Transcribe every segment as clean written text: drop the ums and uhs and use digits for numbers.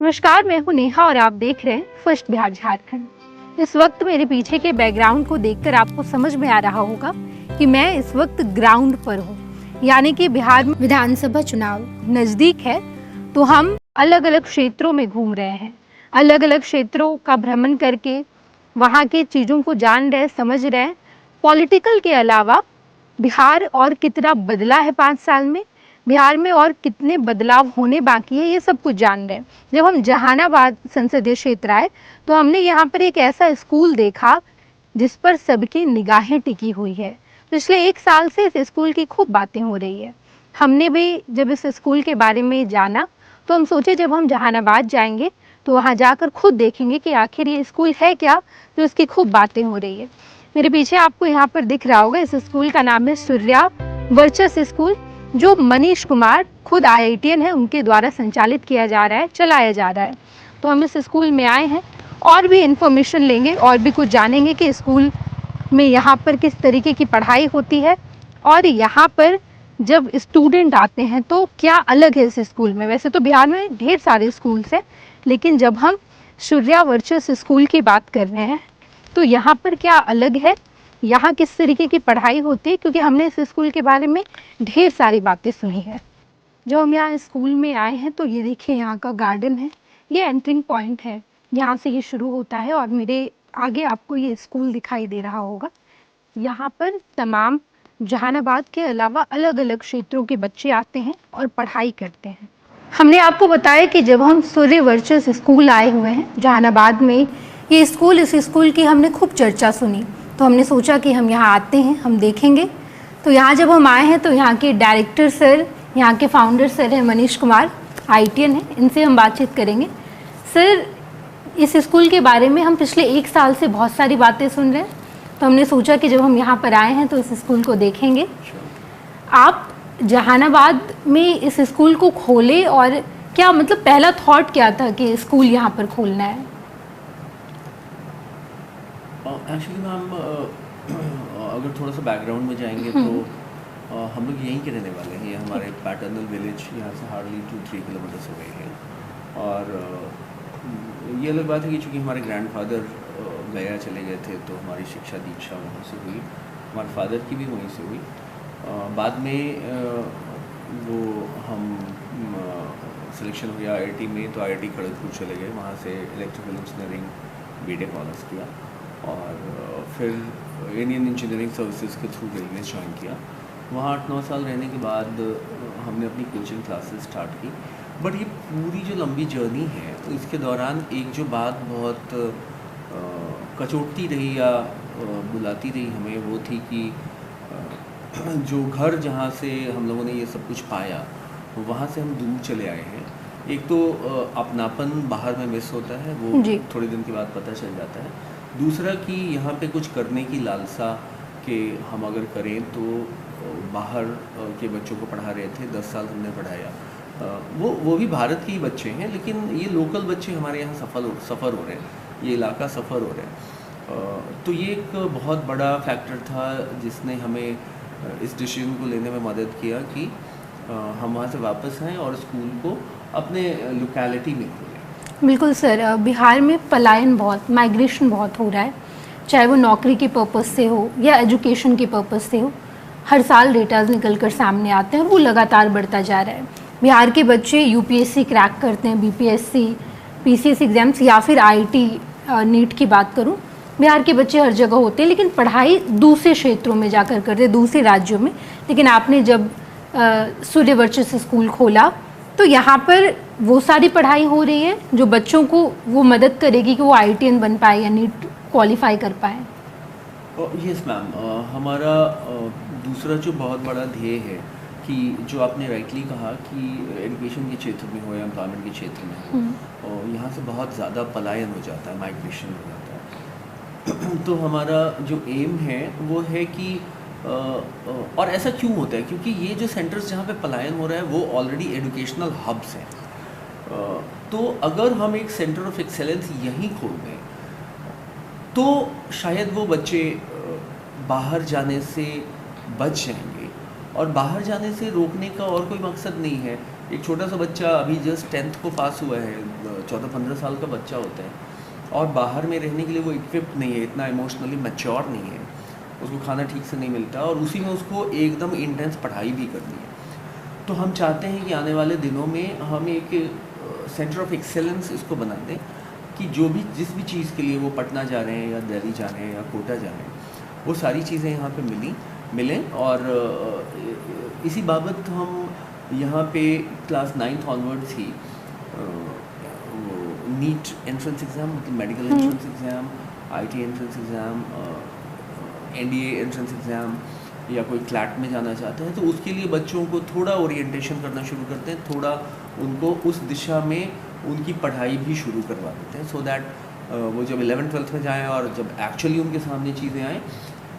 नमस्कार, मैं हूँ नेहा और आप देख रहे हैं फर्स्ट बिहार झारखंड। इस वक्त मेरे पीछे के बैकग्राउंड को देखकर आपको समझ में आ रहा होगा कि मैं इस वक्त ग्राउंड पर हूँ, यानी कि बिहार में विधानसभा चुनाव नजदीक है, तो हम अलग अलग क्षेत्रों में घूम रहे हैं। अलग अलग क्षेत्रों का भ्रमण करके वहाँ की चीज़ों को जान रहे, समझ रहे हैं। पॉलिटिकल के अलावा बिहार और कितना बदला है 5 साल में, बिहार में और कितने बदलाव होने बाकी है, ये सब कुछ जान रहे हैं। जब हम जहानाबाद संसदीय क्षेत्र आए तो हमने यहाँ पर एक ऐसा स्कूल देखा जिस पर सबकी निगाहें टिकी हुई है। पिछले 1 साल से इस स्कूल की खूब बातें हो रही है। हमने भी जब इस स्कूल के बारे में जाना तो हम सोचे जब हम जहानाबाद जाएंगे तो वहाँ जाकर खुद देखेंगे कि आखिर ये स्कूल है क्या जो इसकी खूब बातें हो रही है। मेरे पीछे आपको यहाँ पर दिख रहा होगा, इस स्कूल का नाम है सूर्या वर्चस स्कूल, जो मनीष कुमार खुद IITian है, उनके द्वारा संचालित किया जा रहा है, चलाया जा रहा है। तो हम इस स्कूल में आए हैं और भी इन्फॉर्मेशन लेंगे और भी कुछ जानेंगे कि स्कूल में यहाँ पर किस तरीके की पढ़ाई होती है और यहाँ पर जब स्टूडेंट आते हैं तो क्या अलग है इस स्कूल में। वैसे तो बिहार में ढेर सारे स्कूल्स हैं, लेकिन जब हम सूर्या वर्चस स्कूल की बात कर रहे हैं तो यहाँ पर क्या अलग है, यहाँ किस तरीके की पढ़ाई होती है, क्योंकि हमने इस स्कूल के बारे में ढेर सारी बातें सुनी है। जब हम यहाँ स्कूल में आए हैं तो ये देखिए यहाँ का गार्डन है, ये एंट्रिंग पॉइंट है, यहाँ से ये शुरू होता है और मेरे आगे आपको ये स्कूल दिखाई दे रहा होगा। यहाँ पर तमाम जहानाबाद के अलावा अलग अलग क्षेत्रों के बच्चे आते हैं और पढ़ाई करते हैं। हमने आपको बताया कि जब हम सूर्य वर्चस स्कूल आए हुए हैं जहानाबाद में, ये स्कूल, इस स्कूल की हमने खूब चर्चा सुनी, तो हमने सोचा कि हम यहाँ आते हैं, हम देखेंगे। तो यहाँ जब हम आए हैं तो यहाँ के डायरेक्टर सर, यहाँ के फाउंडर सर हैं मनीष कुमार, IITian हैं, इनसे हम बातचीत करेंगे। सर, इस स्कूल के बारे में हम पिछले 1 साल से बहुत सारी बातें सुन रहे हैं, तो हमने सोचा कि जब हम यहाँ पर आए हैं तो इस स्कूल को देखेंगे। आप जहानाबाद में इस स्कूल को खोले और क्या मतलब पहला थॉट क्या था कि स्कूल यहाँ पर खोलना है? एक्चुअली मैम, अगर थोड़ा सा बैकग्राउंड में जाएंगे तो हम लोग यहीं के रहने वाले हैं। ये हमारे पैटर्नल विलेज यहाँ से हार्डली 2-3 किलोमीटर्स हो गए हैं। और ये अलग बात है कि चूँकि हमारे ग्रैंडफादर गया चले गए थे तो हमारी शिक्षा दीक्षा वहाँ से हुई, हमारे फादर की भी वहीं से हुई। बाद में वो हम सिलेक्शन हुआ IIT में, तो IIT खड़गपुर चले गए, वहाँ से इलेक्ट्रिकल इंजीनियरिंग BTech ऑनर्स किया और फिर इंडियन इंजीनियरिंग सर्विसेज के थ्रू रेलवे ज्वाइन किया। वहाँ 8-9 साल रहने के बाद हमने अपनी कोचिंग क्लासेस स्टार्ट की। बट ये पूरी जो लंबी जर्नी है तो इसके दौरान एक जो बात बहुत कचोटती रही या बुलाती रही हमें, वो थी कि जो घर जहाँ से हम लोगों ने ये सब कुछ पाया वहाँ से हम दूर चले आए हैं। एक तो अपनापन बाहर में मिस होता है, वो थोड़े दिन के बाद पता चल जाता है। दूसरा कि यहाँ पे कुछ करने की लालसा कि हम अगर करें तो बाहर के बच्चों को पढ़ा रहे थे, 10 साल हमने पढ़ाया। वो भी भारत के ही बच्चे हैं, लेकिन ये लोकल बच्चे हमारे यहाँ सफ़र हो रहे हैं, ये इलाका सफ़र हो रहा है। तो ये एक बहुत बड़ा फैक्टर था जिसने हमें इस डिसीजन को लेने में मदद किया कि हम वहाँ से वापस आएँ और स्कूल को अपने लोकेलिटी में खोलें। बिल्कुल सर, बिहार में पलायन बहुत, माइग्रेशन बहुत हो रहा है, चाहे वो नौकरी के पर्पज़ से हो या एजुकेशन के पर्पज़ से हो। हर साल डेटाज निकल कर सामने आते हैं और वो लगातार बढ़ता जा रहा है। बिहार के बच्चे UPSC क्रैक करते हैं, BPSC, PCS एग्ज़ाम्स या फिर IIT नीट की बात करूं, बिहार के बच्चे हर जगह होते हैं, लेकिन पढ़ाई दूसरे क्षेत्रों में जाकर करते हैं, दूसरे राज्यों में। लेकिन आपने जब सूर्य वर्चस स्कूल खोला तो यहाँ पर वो सारी पढ़ाई हो रही है जो बच्चों को वो मदद करेगी कि वो IITian बन पाए या नीट क्वालिफाई कर पाए। यस मैम, हमारा दूसरा जो बहुत बड़ा ध्येय है कि जो आपने राइटली कहा कि एजुकेशन के क्षेत्र में हो या एम्प्लॉयमेंट के क्षेत्र में हो, और यहाँ से बहुत ज़्यादा पलायन हो जाता है, माइग्रेशन हो जाता है। तो हमारा जो एम है वो है कि और ऐसा क्यों होता है, क्योंकि ये जो सेंटर्स जहाँ पे पलायन हो रहा है वो ऑलरेडी एजुकेशनल हब्स हैं। तो अगर हम एक सेंटर ऑफ एक्सेलेंस यहीं खोल दें तो शायद वो बच्चे बाहर जाने से बच जाएंगे। और बाहर जाने से रोकने का और कोई मकसद नहीं है। एक छोटा सा बच्चा अभी जस्ट 10th को पास हुआ है, 14-15 साल का बच्चा होता है, और बाहर में रहने के लिए वो इक्विप्ड नहीं है, इतना इमोशनली मैच्योर नहीं है, उसको खाना ठीक से नहीं मिलता और उसी में उसको एकदम इंटेंस पढ़ाई भी करनी है। तो हम चाहते हैं कि आने वाले दिनों में हम एक सेंटर ऑफ एक्सेलेंस इसको बना दें कि जो भी जिस भी चीज़ के लिए वो पटना जा रहे हैं या दिल्ली जा रहे हैं या कोटा जा रहे हैं वो सारी चीज़ें यहाँ पे मिलें। और इसी बाबत हम यहाँ पे क्लास 9th ऑनवर्ड्स ही नीट एंट्रेंस एग्ज़ाम, मतलब medical entrance exam, IT entrance exam, NDA entrance exam या कोई क्लैट में जाना चाहते हैं तो उसके लिए बच्चों को थोड़ा ओरिएंटेशन करना शुरू करते हैं, थोड़ा उनको उस दिशा में उनकी पढ़ाई भी शुरू करवा देते हैं, सो दैट वो जब 11th-12th में जाएँ और जब एक्चुअली उनके सामने चीज़ें आएँ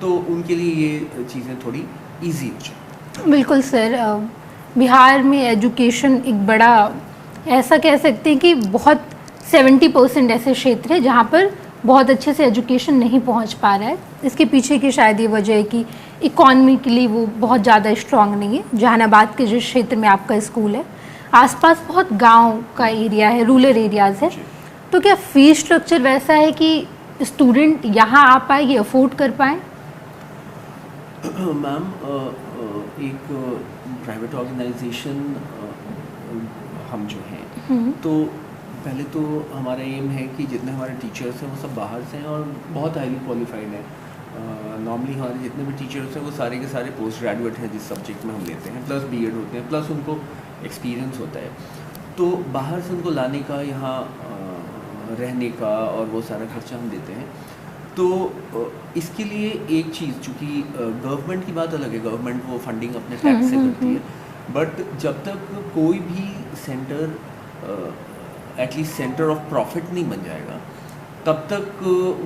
तो उनके लिए ये चीज़ें थोड़ी ईजी हो जाए। बिल्कुल सर, बिहार में एजुकेशन एक बड़ा, ऐसा कह सकते हैं कि बहुत 70% ऐसे क्षेत्र है जहाँ पर बहुत अच्छे से एजुकेशन नहीं पहुँच पा रहा है। इसके पीछे की शायद ये वजह है कि इकॉनमिकली वो बहुत ज़्यादा स्ट्रांग नहीं है। जहानाबाद के जिस क्षेत्र में आपका स्कूल है आसपास बहुत गांव का एरिया है, रूरल एरियाज़ है, तो क्या फीस स्ट्रक्चर वैसा है कि स्टूडेंट यहाँ आ पाए, ये अफोर्ड कर पाए? मैम, एक प्राइवेट ऑर्गेनाइजेशन हम जो हैं तो पहले तो हमारा एम है कि जितने हमारे टीचर्स हैं वो सब बाहर से हैं और बहुत हाईली क्वालिफाइड हैं। नॉर्मली हमारे जितने भी टीचर्स हैं वो सारे के सारे पोस्ट ग्रेजुएट हैं जिस सब्जेक्ट में हम लेते हैं, प्लस B.Ed होते हैं, प्लस उनको एक्सपीरियंस होता है। तो बाहर से उनको लाने का, यहाँ रहने का और वो सारा खर्चा हम देते हैं। तो इसके लिए एक चीज़, चूँकि गवर्नमेंट की बात अलग है, गवर्नमेंट वो फंडिंग अपने टैक्स से करती है, बट जब तक कोई भी centre at least centre of profit नहीं बन जाएगा तब तक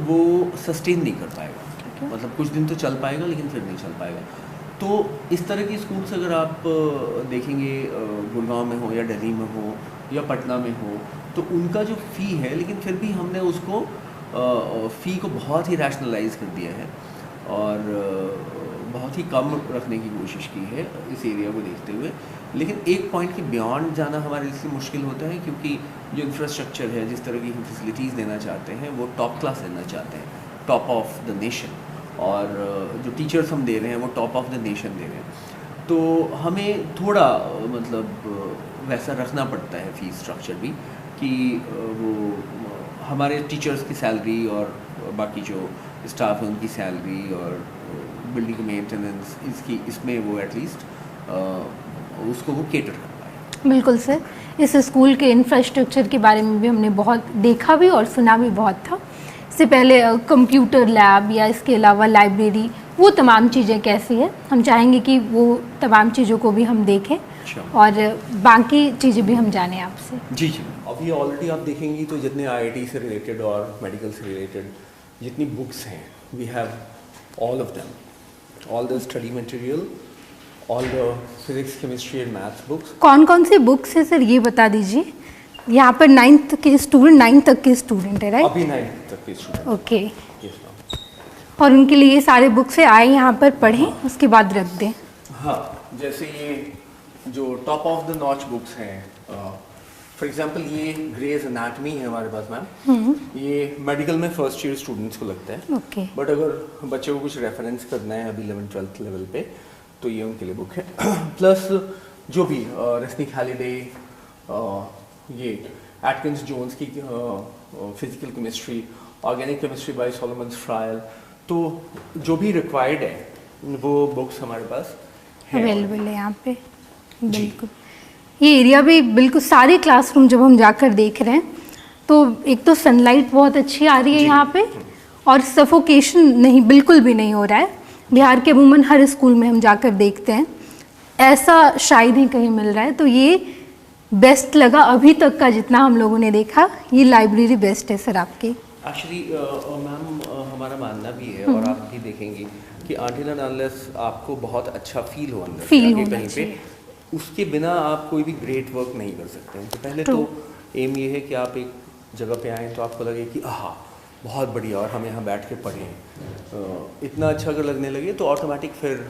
वो सस्टेन नहीं कर पाएगा। मतलब कुछ दिन तो चल पाएगा लेकिन फिर नहीं चल पाएगा। तो इस तरह की स्कूल्स अगर आप देखेंगे गुड़गांव में हो या दिल्ली में हो या पटना में हो तो उनका जो फ़ी है, लेकिन फिर भी हमने उसको फ़ी को बहुत ही रैशनलाइज कर दिया है और बहुत ही कम रखने की कोशिश की है इस एरिया को देखते हुए। लेकिन एक पॉइंट के बियॉन्ड जाना हमारे लिए मुश्किल होता है क्योंकि जो इंफ्रास्ट्रक्चर है, जिस तरह की हम फैसिलिटीज़ देना चाहते हैं वो टॉप क्लास देना चाहते हैं, टॉप ऑफ द नेशन, और जो टीचर्स हम दे रहे हैं वो टॉप ऑफ द नेशन दे रहे हैं। तो हमें थोड़ा मतलब वैसा रखना पड़ता है फ़ीस स्ट्रक्चर भी कि वो हमारे टीचर्स की सैलरी और बाकी जो स्टाफ है उनकी सैलरी और बिल्डिंग मेंटेनेंस इसमें वो एटलीस्ट उसको वो केटर कर पाए। बिल्कुल सर, इस स्कूल के इंफ्रास्ट्रक्चर के बारे में भी हमने बहुत देखा भी और सुना भी बहुत था। इससे पहले कंप्यूटर लैब या इसके अलावा लाइब्रेरी, वो तमाम चीज़ें कैसी है, हम चाहेंगे कि वो तमाम चीज़ों को भी हम देखें और बाकी चीज़ें भी हम जानें आपसे। जी जी, अभी ऑलरेडी आप देखेंगी तो जितने IIT से रिलेटेड और मेडिकल से रिलेटेड जितनी बुक्स हैं, we have all of them, all the study material, all the physics, chemistry and maths books. कौन कौन सी बुक्स है सर ये बता दीजिए। यहाँ पर 9th के स्टूडेंट, 9th तक के स्टूडेंट है राइट? अभी 9th तक के स्टूडेंट। ओके, और उनके लिए ये सारे बुक्स है, आए यहाँ पर पढ़ें उसके बाद रख दें। हाँ, जैसे ये जो top of the notch books हैं, फॉर एग्जांपल ये ग्रेज एनाटमी है हमारे पास मैम, ये मेडिकल में फर्स्ट ईयर स्टूडेंट्स को लगता है। ओके, बट अगर बच्चे को कुछ रेफरेंस करना है अभी 11th-12th लेवल पे तो ये उनके लिए बुक है। प्लस जो भी रेस्निक हैलिडे, ये एटकिंस जोन्स की physical chemistry, organic chemistry by Solomons Fryhle, तो जो भी रिक्वायर्ड है वो बुक्स हमारे पास अवेलेबल है यहाँ पे। बिल्कुल, ये एरिया भी बिल्कुल, सारे क्लासरूम जब हम जाकर देख रहे हैं तो एक तो सनलाइट बहुत अच्छी आ रही है यहाँ पे और सफोकेशन नहीं, बिल्कुल भी नहीं हो रहा है। बिहार के अमूमन हर स्कूल में हम जाकर देखते हैं, ऐसा शायद ही कहीं मिल रहा है। तो ये बेस्ट लगा अभी तक का जितना हम लोगों ने देखा, ये लाइब्रेरी बेस्ट है सर आपकी। एक्चुअली मैम हमारा मानना भी है और आप भी देखेंगे कि until and unless आपको बहुत अच्छा फील हो अंदर से फील आगे होना कहीं पे, चाहिए। उसके बिना आप कोई भी ग्रेट वर्क नहीं कर सकते हैं। तो पहले True. तो एम ये है कि आप एक जगह पे आएँ तो आपको लगे कि आहा बहुत बढ़िया और हम यहाँ बैठ के पढ़ें। इतना अच्छा अगर लगने लगे तो ऑटोमेटिक फिर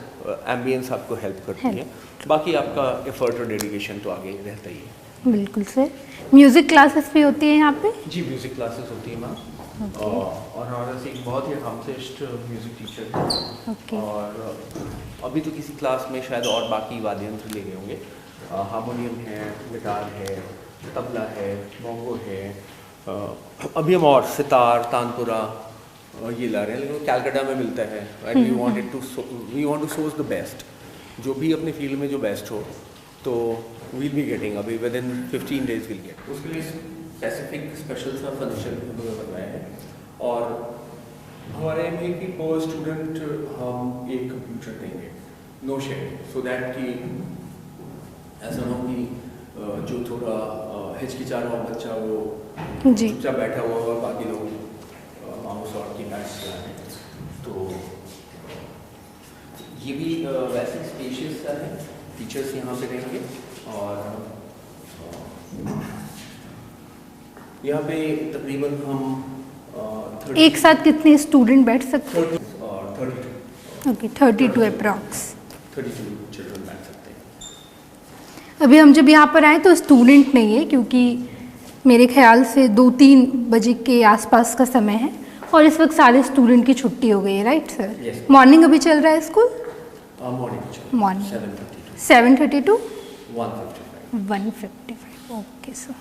एम्बियंस आपको हेल्प करती है। बाकी आपका एफर्ट और डेडिकेशन तो आगे रहता ही है। बिल्कुल सर। म्यूज़िक क्लासेस भी होती है यहाँ पे? जी म्यूज़िक क्लासेस होती है मैम। और हमारे से एक बहुत ही अकाम्प्लिश्ड म्यूज़िक टीचर है। ओके। और अभी तो किसी क्लास में शायद और बाकी वाद्य यंत्र ले गए होंगे। हारमोनियम है, गिटार है, तबला है, बोंगो है, अभी हम और सितार, तानपुरा ये ला रहे हैं, लेकिन कैलकाटा में मिलता है। And we want to source the best, जो भी अपने फील्ड में जो बेस्ट हो तो वील बी गेटिंग, अभी within 15 days will get. उसके लिए स्पेसिफिक स्पेशल सा फर्नीचर भी हम लोगों ने बनवाया है। और हमारे में कि पर स्टूडेंट हम एक कंप्यूटर देंगे, नो शेयर, सो दैट कि ऐसा ना हो कि जो थोड़ा हिचकिचा रहा हो बच्चा वो जी। चुपचाप बैठा हुआ और बाकी लोग माउस और कीपैड चला रहे हैं। तो ये भी वैसे स्पेशियस सा है, टीचर्स यहाँ पे रहेंगे। और यहाँ पे तकरीबन हम एक साथ कितने स्टूडेंट बैठ सकते हैं? 30 और 32 ओके, 32 अप्रॉक्स। 32 चिल्ड्रन बैठ सकते हैं। अभी हम जब यहाँ पर आए तो स्टूडेंट नहीं है, क्योंकि मेरे ख्याल से 2-3 बजे के आसपास का समय है और इस वक्त सारे स्टूडेंट की छुट्टी हो गई है, राइट सर? Yes. मॉर्निंग अभी चल रहा है school? Morning 7:30 to 155। 1:55। Okay sir.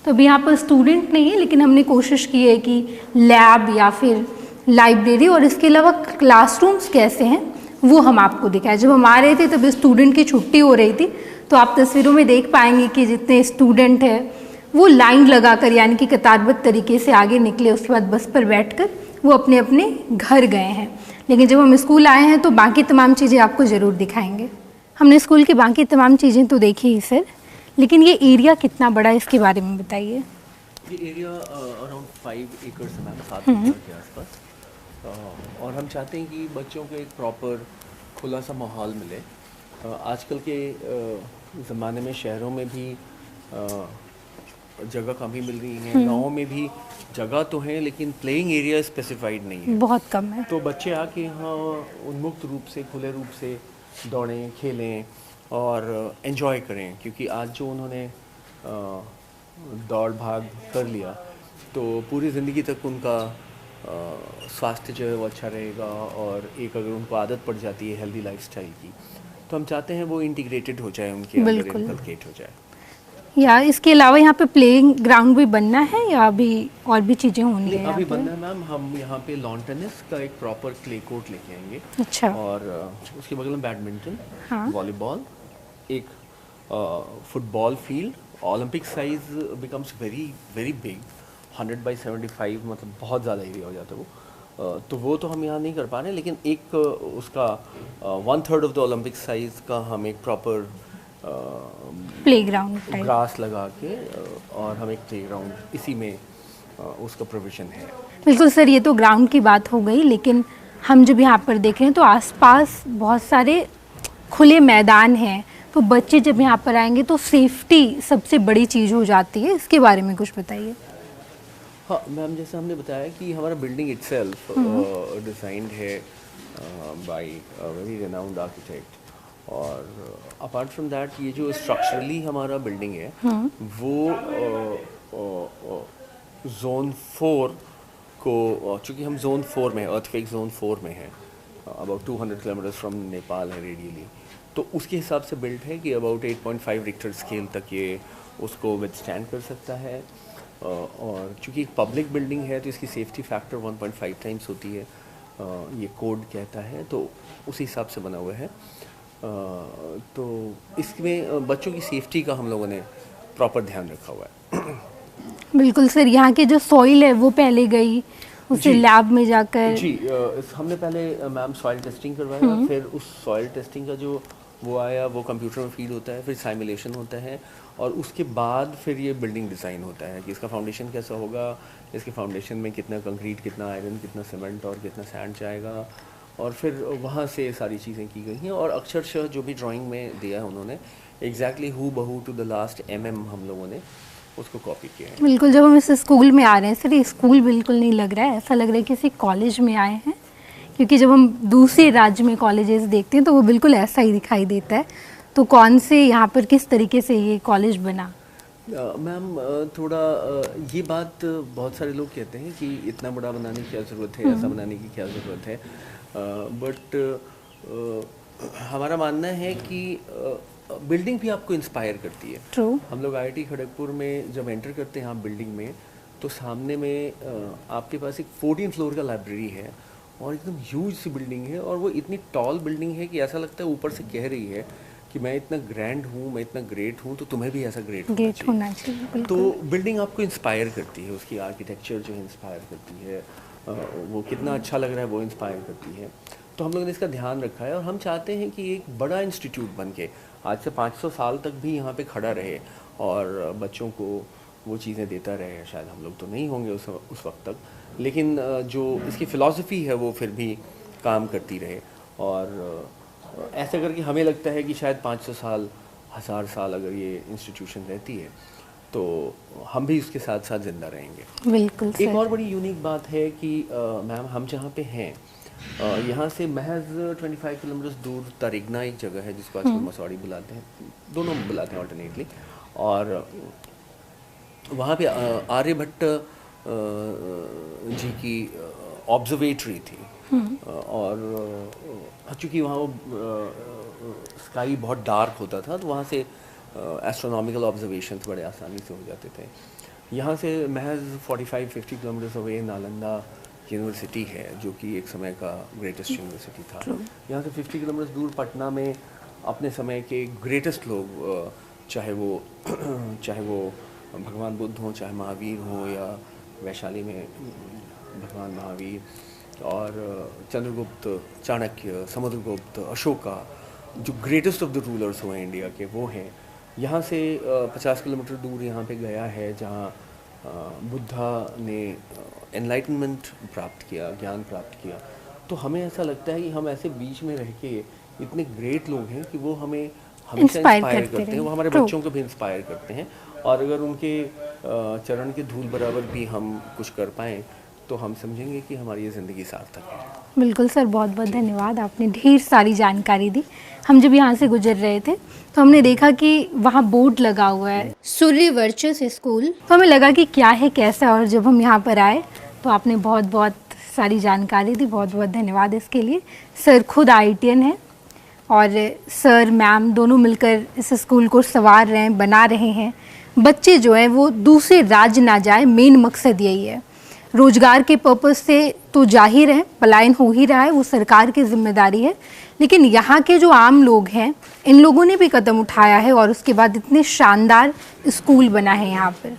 तो अभी यहाँ पर स्टूडेंट नहीं है, लेकिन हमने कोशिश की है कि लैब या फिर लाइब्रेरी और इसके अलावा क्लासरूम्स कैसे हैं वो हम आपको दिखाएं। जब हम आ रहे थे तब स्टूडेंट की छुट्टी हो रही थी, तो आप तस्वीरों में देख पाएंगे कि जितने स्टूडेंट हैं वो लाइन लगाकर, यानी कि कतारबद्ध तरीके से आगे निकले, उसके बाद बस पर बैठकर वो अपने अपने घर गए हैं। लेकिन जब हम स्कूल आए हैं तो बाकी तमाम चीज़ें आपको ज़रूर दिखाएंगे। हमने स्कूल की बाकी तमाम चीज़ें तो देखी ही सर, लेकिन ये एरिया कितना बड़ा है इसके बारे में बताइए। ये एरिया अराउंड 5 एकड़ है मैम, 7 एकड़ के आसपास। और हम चाहते हैं कि बच्चों को एक प्रॉपर खुला सा माहौल मिले। आजकल के ज़माने में शहरों में भी जगह कम ही मिल रही है, गाँव में भी जगह तो है लेकिन प्लेइंग एरिया स्पेसिफाइड नहीं है, बहुत कम है। तो बच्चे आके यहाँ उन्मुक्त रूप से, खुले रूप से दौड़ें, खेलें और एंजॉय करें। क्योंकि आज जो उन्होंने दौड़ भाग कर लिया तो पूरी ज़िंदगी तक उनका स्वास्थ्य जो है वो अच्छा रहेगा। और एक अगर उनको आदत पड़ जाती है हेल्दी लाइफस्टाइल की, तो हम चाहते हैं वो इंटीग्रेटेड हो जाए, उनके अंदर बिल्कुल। इनकलकेट हो जाए। या इसके अलावा यहाँ पे प्लेइंग ग्राउंड भी बनना है या अभी और भी चीज़ें होंगी? नहीं, अभी यहाँ पे? बनना है मैम। हम यहाँ पे लॉन टेनिस का एक प्रॉपर क्ले कोर्ट लेके आएंगे। अच्छा। और उसके बगल में बैडमिंटन, हाँ। वॉलीबॉल, एक football field, Olympic size becomes very very big, 100/75, मतलब बहुत ज़्यादा एरिया हो जाता है वो। तो वो तो हम यहाँ नहीं कर पा रहे, लेकिन एक उसका 1/3 ऑफ द ओलंपिक साइज का हम एक प्रॉपर प्लेग्राउंड टाइप। ग्रास लगा के और हम एक प्लेग्राउंड इसी में उसका प्रोविज़न है। बिल्कुल सर, ये तो ग्राउंड की बात हो गई, लेकिन हम जब यहाँ पर देख रहे हैं तो आसपास बहुत सारे खुले मैदान हैं, तो बच्चे जब यहाँ पर आएंगे तो सेफ्टी सबसे बड़ी चीज़ हो जाती है, इसके बारे में कुछ बताइए। हाँ मैम, जैसे हमने बताया कि हमारा बिल्डिंग इटसेल्फ डिज़ाइंड है बाय वेरी रेनाउंड आर्किटेक्ट। और अपार्ट फ्रॉम दैट ये जो स्ट्रक्चरली हमारा बिल्डिंग है वो जोन 4 को, चूँकि हम जोन 4 में, अर्थक्वेक जोन 4 में है, अबाउट 200 किलोमीटर फ्रॉम नेपाल है रेडियली, तो उसके हिसाब से बिल्ट है कि अबाउट 8.5 रिक्टर स्केल तक ये उसको विथस्टैंड कर सकता है। और चूँकि एक पब्लिक बिल्डिंग है तो इसकी सेफ्टी फैक्टर 1.5 टाइम्स होती है, ये कोड कहता है, तो उसी हिसाब से बना हुआ है। तो इसमें बच्चों की सेफ्टी का हम लोगों ने प्रॉपर ध्यान रखा हुआ है। बिल्कुल सर, यहाँ की जो सॉइल है वो पहले गई उसे लैब में जाकर जी हमने पहले मैम सॉइल टेस्टिंग करवाया, फिर उस सॉइल टेस्टिंग का जो वो आया वो कंप्यूटर में फीड होता है, फिर साइमुलेशन होता है और उसके बाद फिर ये बिल्डिंग डिज़ाइन होता है कि इसका फाउंडेशन कैसा होगा, इसके फाउंडेशन में कितना कंक्रीट, कितना आयरन, कितना सीमेंट और कितना सैंड जाएगा, और फिर वहाँ से सारी चीज़ें की गई हैं। और अक्षरशः जो भी ड्राइंग में दिया है उन्होंने एग्जैक्टली हू बहू टू द लास्ट हम लोगों ने उसको कॉपी किया है। बिल्कुल, जब हम इस स्कूल में आ रहे हैं सर, ये स्कूल बिल्कुल नहीं लग रहा है, ऐसा लग रहा है किसी कॉलेज में आए हैं, क्योंकि जब हम दूसरे राज्य में कॉलेजेस देखते हैं तो वो बिल्कुल ऐसा ही दिखाई देता है। तो कौन से यहाँ पर किस तरीके से ये कॉलेज बना? मैम थोड़ा ये बात बहुत सारे लोग कहते हैं कि इतना बड़ा बनाने की क्या ज़रूरत है, ऐसा बनाने की क्या ज़रूरत है, बट हमारा मानना है कि बिल्डिंग भी आपको इंस्पायर करती है। ट्रू। हम लोग IIT खड़गपुर में जब एंटर करते हैं आप बिल्डिंग में, तो सामने में आपके पास एक 14 फ्लोर का लाइब्रेरी है और एकदम ह्यूज सी बिल्डिंग है, और वो इतनी टॉल बिल्डिंग है कि ऐसा लगता है ऊपर से कह रही है कि मैं इतना ग्रैंड हूँ, मैं इतना ग्रेट हूँ, तो तुम्हें भी ऐसा ग्रेट होना चाहिए। तो बिल्डिंग आपको इंस्पायर करती है, उसकी आर्किटेक्चर जो है इंस्पायर करती है, वो कितना अच्छा लग रहा है वो इंस्पायर करती है। तो हम लोगों ने इसका ध्यान रखा है और हम चाहते हैं कि एक बड़ा इंस्टीट्यूट बन के आज से 500 साल तक भी यहाँ पे खड़ा रहे और बच्चों को वो चीज़ें देता रहे। शायद हम लोग तो नहीं होंगे उस वक्त तक, लेकिन जो इसकी फ़िलॉसफी है वो फिर भी काम करती रहे। और ऐसा करके हमें लगता है कि शायद 500 साल, 1000 साल अगर ये इंस्टीट्यूशन रहती है तो हम भी इसके साथ साथ ज़िंदा रहेंगे। बिल्कुल सर। एक और बड़ी यूनिक बात है कि मैम हम जहाँ पे हैं यहाँ से महज 25 किलोमीटर दूर तारिगना एक जगह है जिसको आजकल मसौड़ी बुलाते हैं, दोनों बुलाते हैं ऑल्टरनेटली, और वहाँ पे आर्यभट्ट जी की ऑब्जर्वेटरी थी। और चूँकि वहाँ स्काई बहुत डार्क होता था तो वहाँ से एस्ट्रोनॉमिकल ऑब्जर्वेशंस बड़े आसानी से हो जाते थे। यहाँ से महज 45-50 किलोमीटर्स अवे नालंदा यूनिवर्सिटी है जो कि एक समय का ग्रेटेस्ट यूनिवर्सिटी था। यहाँ से 50 किलोमीटर दूर पटना में अपने समय के ग्रेटेस्ट लोग, चाहे वो भगवान बुद्ध हों, चाहे महावीर हों, या वैशाली में भगवान महावीर, और चंद्रगुप्त, चाणक्य, समुद्रगुप्त, अशोका, जो ग्रेटेस्ट ऑफ द रूलर्स हुए इंडिया के, वो हैं। यहाँ से 50 किलोमीटर दूर यहाँ पे गया है जहाँ बुद्धा ने एनलाइटनमेंट प्राप्त किया, ज्ञान प्राप्त किया। तो हमें ऐसा लगता है कि हम ऐसे बीच में रह के इतने ग्रेट लोग हैं कि वो हमें हमेशा इंस्पायर करते हैं, वो हमारे बच्चों को भी इंस्पायर करते हैं। और अगर उनके चरण के धूल बराबर भी हम कुछ कर पाएँ तो हम समझेंगे कि हमारी ये ज़िंदगी सार्थक है। बिल्कुल सर, बहुत बहुत धन्यवाद, आपने ढेर सारी जानकारी दी। हम जब यहाँ से गुजर रहे थे तो हमने देखा कि वहाँ बोर्ड लगा हुआ है सूर्य वर्चस्व स्कूल, तो हमें लगा कि क्या है कैसा, और जब हम यहाँ पर आए तो आपने बहुत बहुत सारी जानकारी दी, बहुत बहुत धन्यवाद इसके लिए। सर खुद IITian हैं और सर मैम दोनों मिलकर इस स्कूल को संवार रहे हैं, बना रहे हैं। बच्चे जो हैं वो दूसरे राज्य ना जाए, मेन मकसद यही है। रोजगार के पर्पज़ से तो जाहिर है पलायन हो ही रहा है, वो सरकार की जिम्मेदारी है, लेकिन यहाँ के जो आम लोग हैं इन लोगों ने भी कदम उठाया है और उसके बाद इतने शानदार स्कूल बना है यहाँ पर।